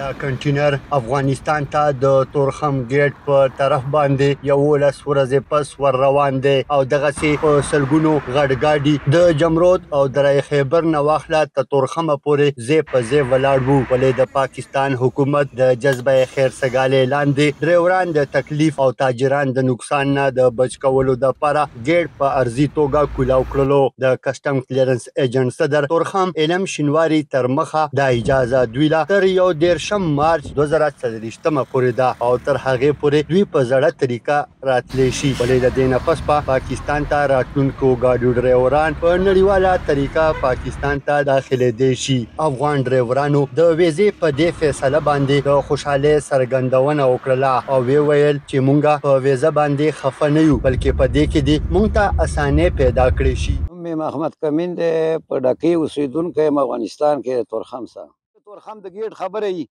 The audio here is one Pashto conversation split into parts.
دا کنټینر افغانستان ته د تورخم ګیټ په طرف باندې 11 ورځې پس ور روان دی او دغسې په سلګونو غټ ګاډي د جمرود او درای خیبر نه واخله تر تورخمه پورې ځای په ځای ولاړ وو ولې د پاکستان حکومت د جذبه خیر سګالۍ لاندې ډریوران د تکلیف او تاجران د نقصان نه د بچ کولو دپاره ګیټ په ارضي توګه کولاو کړلو. د کسټم کلیرنس ایجنټ صدر تورخم علم شینواري تر مخه دا اجازه دوی له تر 11 مارچ 2024 پورې ده او تر هغې پورې دوی په زړه طریقه راتلی شي ولې د دې نه پس په پاکستان ته راتلونکو ګاډیو ډریوران په نړیواله طریقه پاکستان ته داخلېدی شي. افغان ډریورانو د ویزې په دې فیصله باندې د خوشحالۍ څرګندونه وکړله او ویې ویل چې موږ په ویزه باندې خفه نه یو بلکې په دې کې دې موږ ته اسانۍ پیدا کړې شي. مې محمد کمین دی په ډکۍ اوسېدونکی یم افغانستان کې تورخم څخه. تورخم د ګیټ خبره وي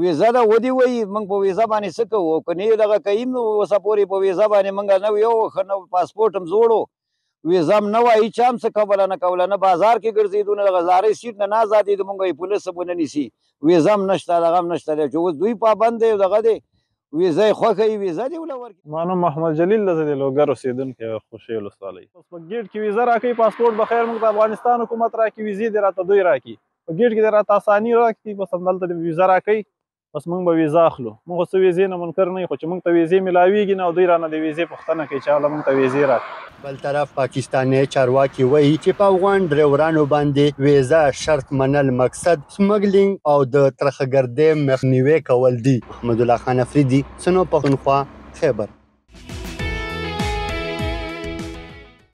ویزه ده ودې وایي موږ په ویزه باندې څه کوو که نه یې دغه کوي نو اوسه پورې په ویزه باندې موږ نه یو ښه نه پاسپورټ هم زوړ ویزه هم نه وه هېچا هم څه کوله نه کوله نه بازار کې ګرځېدو نه دغه زارۍ سیټ نه ازادېدو موږ یې پولیس هم ونه نیسي ویزه هم نشته دغه هم نشته دی چې اوس دوی پابند دی دغه دی ویزه یې خوښه وي ویزه دې وله ورکړي. ما نوم محمد جلیل ده زه د لوګر اوسېدونکی خوشي ولسوالۍ. اوس په ګیټ کې ویزه راکوي پاسپورټ بخیر موږ ته افغانستان حکومت راکړي ویزې دې راته دوی راکړي په ګیټ کې دې راته اساني راکړي بس همدلته دې ویزه راکوي بس موږ به ویزه اخلو موږ څه ویزې نه منکر نه یو خو چې موږ ته ویزې میلاویږي نه او دوی رانه د ویزې پوښتنه کوي چې هله موږ ته ویزې راکړي. بل طرف پاکستاني چارواکي وایي چې په افغان ډریورانو باندې ویزه شرط منل مقصد سمګلینګ او د ترخهګردۍ مخنیوی کول دي. محمد الله خان افریدي سنو پښتونخوا خیبر.